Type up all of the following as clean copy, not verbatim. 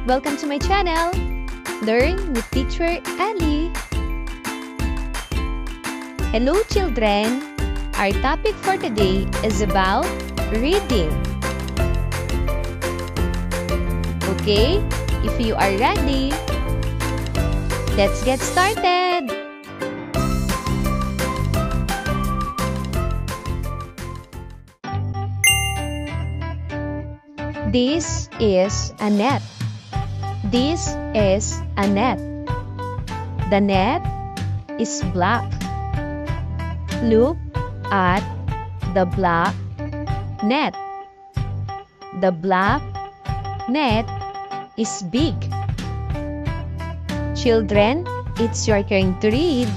Welcome to my channel, Learn with Teacher Ali. Hello children! Our topic for today is about reading. Okay, if you are ready, let's get started! This is a net. This is a net. The net is black. Look at the black net. The black net is big. Children, it's your turn to read.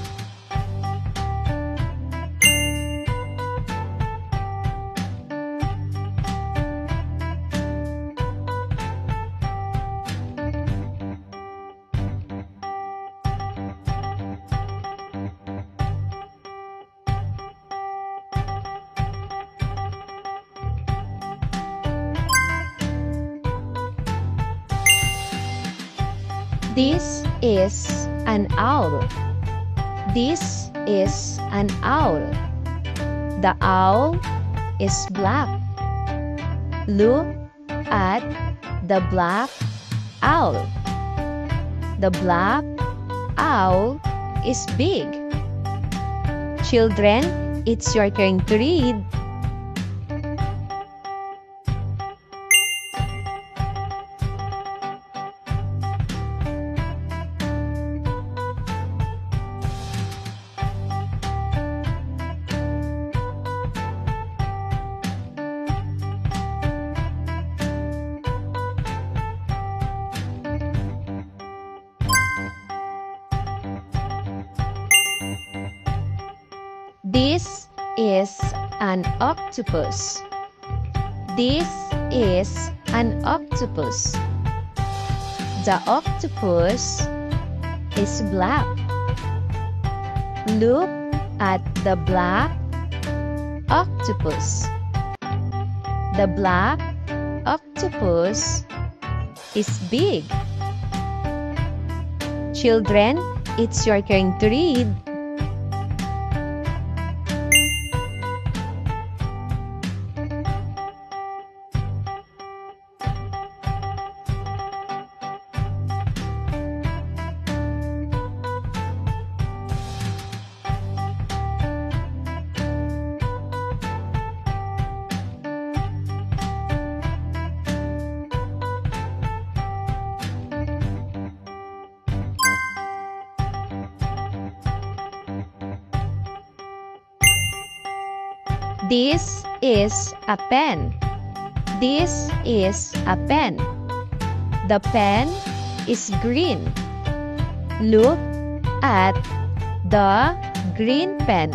This is an owl. This is an owl. The owl is black. Look at the black owl. The black owl is big. Children, it's your turn to read. This is an octopus. This is an octopus. The octopus is black. Look at the black octopus. The black octopus is big. Children, it's your turn to read. This is a pen. This is a pen. The pen is green. Look at the green pen.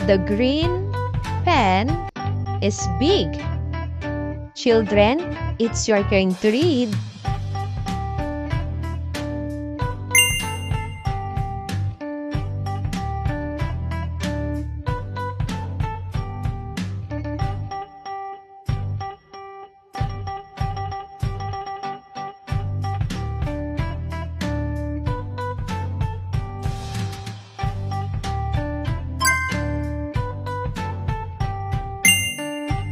The green pen is big. Children, it's your turn to read.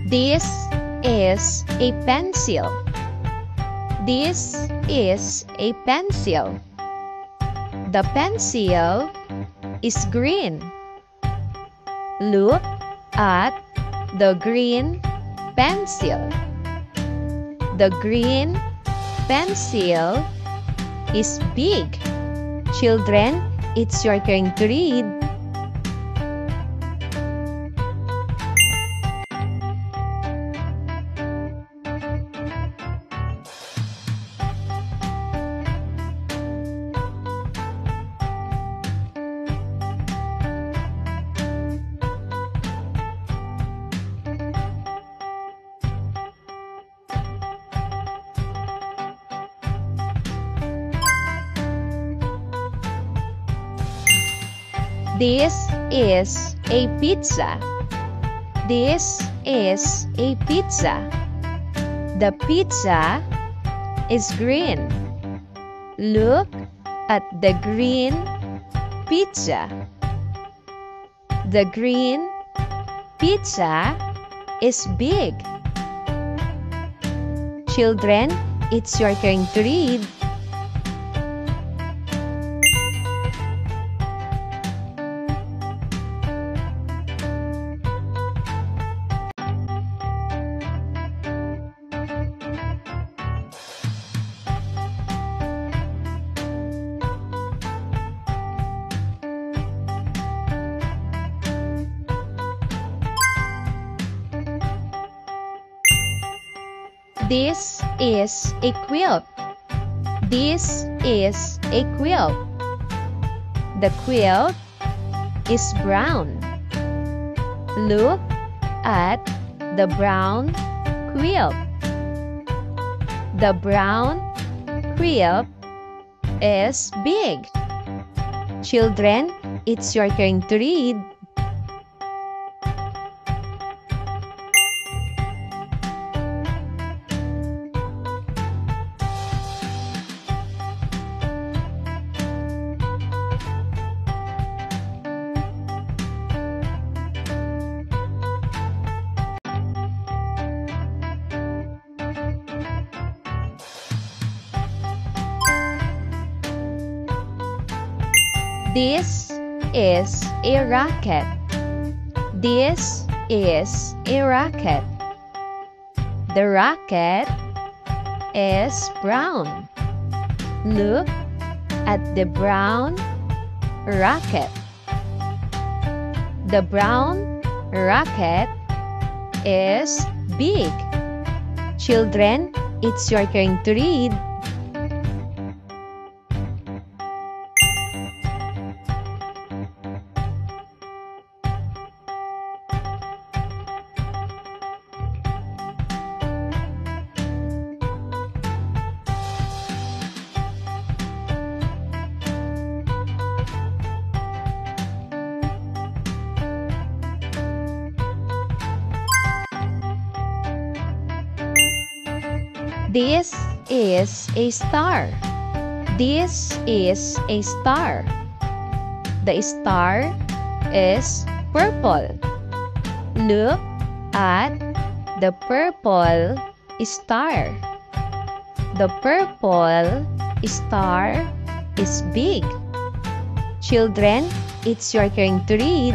This is a pencil. This is a pencil. The pencil is green. Look at the green pencil. The green pencil is big. Children, it's your turn to read. This is a pizza. This is a pizza. The pizza is green. Look at the green pizza. The green pizza is big. Children, it's your turn to read. This is a quilt. This is a quilt. The quilt is brown. Look at the brown quilt. The brown quilt is big. Children, it's your turn to read. This is a racket. This is a racket. The racket is brown. Look at the brown racket. The brown racket is big. Children, it's your turn to read. This is a star. This is a star. The star is purple. Look at the purple star. The purple star is big. Children, it's your turn to read.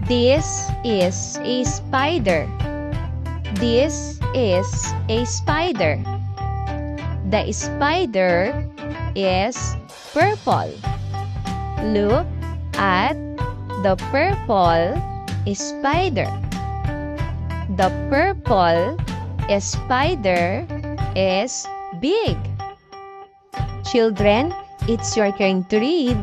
This is a spider. This is a spider. The spider is purple. Look at the purple spider. The purple spider is big. Children, it's your turn to read.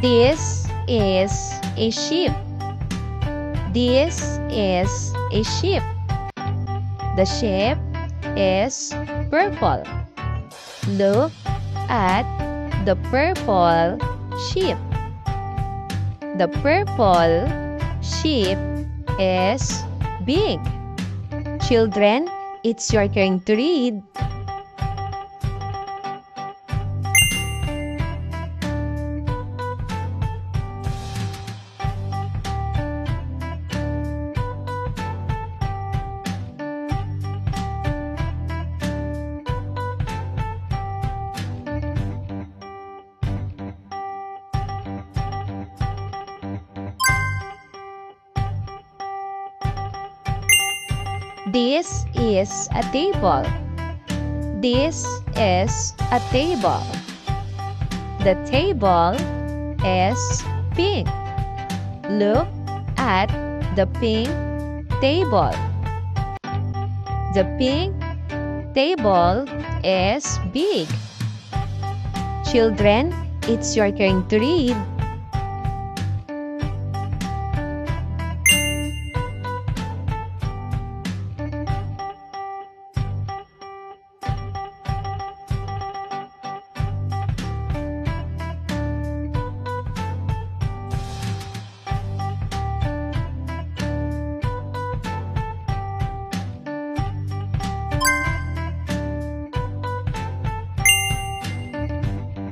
This is a sheep. This is a sheep. The sheep is purple. Look at the purple sheep. The purple sheep is big. Children, it's your turn to read. This is a table. This is a table. The table is pink. Look at the pink table. The pink table is big. Children, it's your turn to read.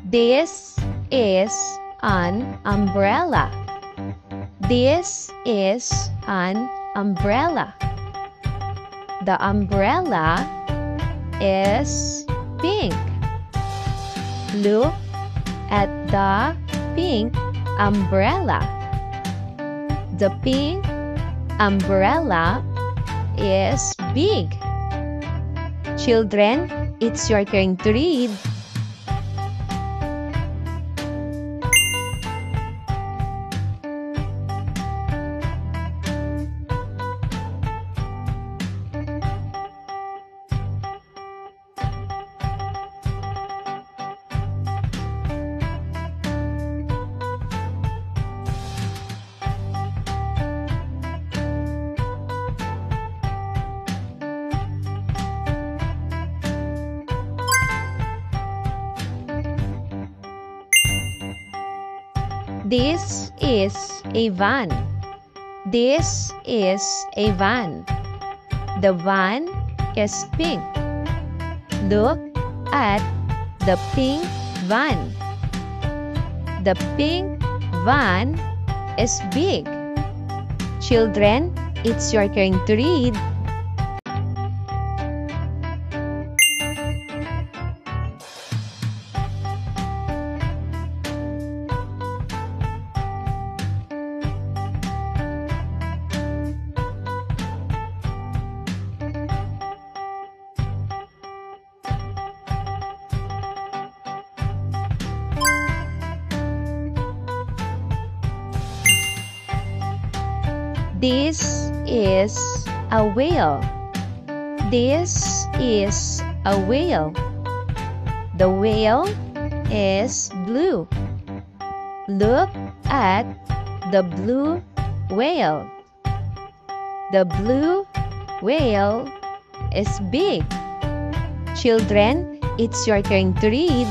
This is an umbrella. This is an umbrella. The umbrella is pink. Look at the pink umbrella. The pink umbrella is big. Children, it's your turn to read. This is a van. This is a van. The van is pink. Look at the pink van. The pink van is big. Children, it's your turn to read. This is a whale. This is a whale. The whale is blue. Look at the blue whale. The blue whale is big. Children, it's your turn to read.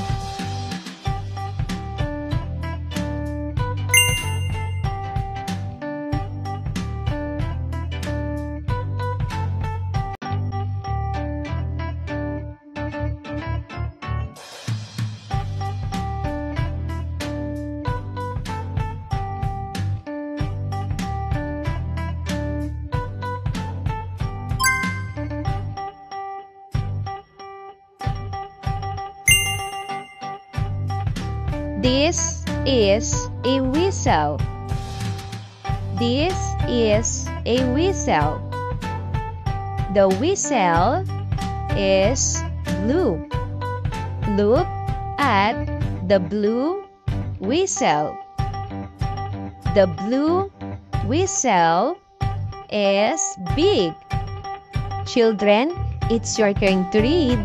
This is a whistle. This is a whistle. The whistle is blue. Look at the blue whistle. The blue whistle is big. Children, it's your turn to read.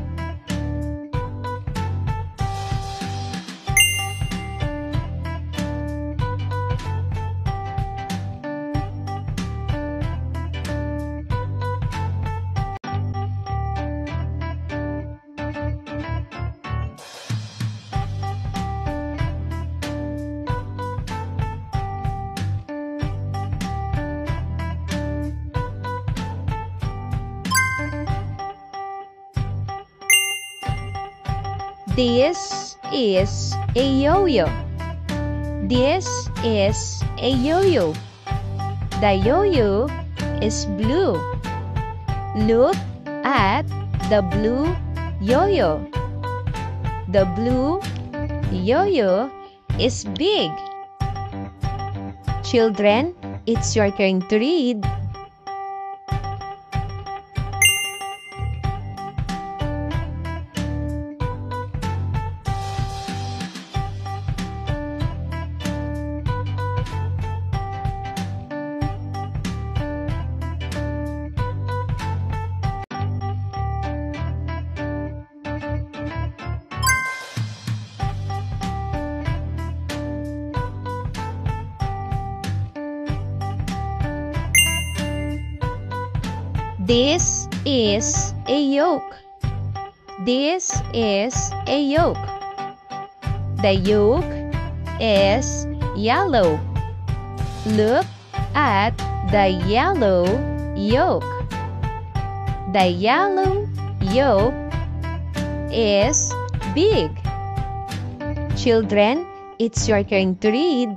This is a yo-yo. This is a yo-yo. The yo-yo is blue. Look at the blue yo-yo. The blue yo-yo is big. Children, it's your turn to read. This is a yolk. This is a yolk. The yolk is yellow. Look at the yellow yolk. The yellow yolk is big. Children, it's your turn to read.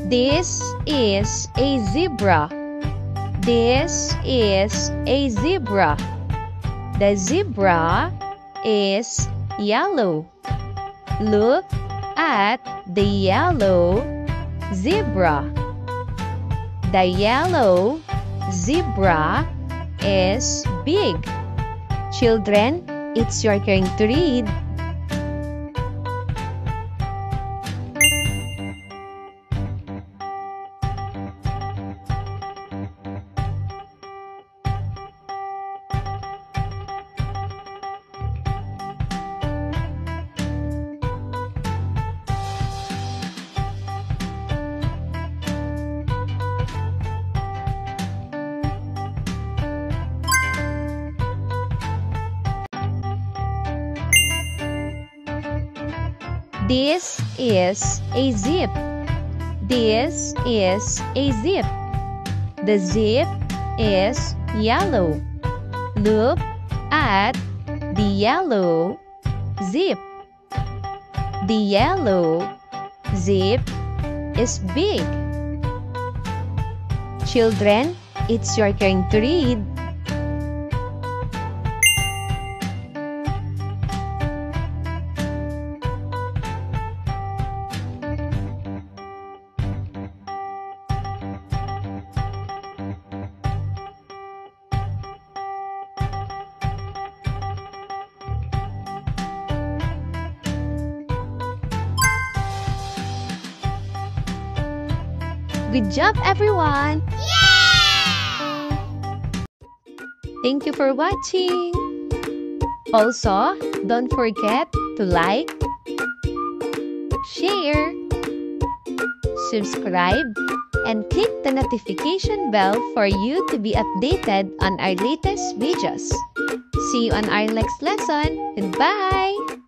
This is a zebra. This is a zebra. The zebra is yellow. Look at the yellow zebra. The yellow zebra is big. Children, it's your turn to read. This is a zip. This is a zip. The zip is yellow. Look at the yellow zip. The yellow zip is big. Children, it's your turn to read. Good job, everyone! Yeah! Thank you for watching! Also, don't forget to like, share, subscribe, and click the notification bell for you to be updated on our latest videos. See you on our next lesson. Goodbye!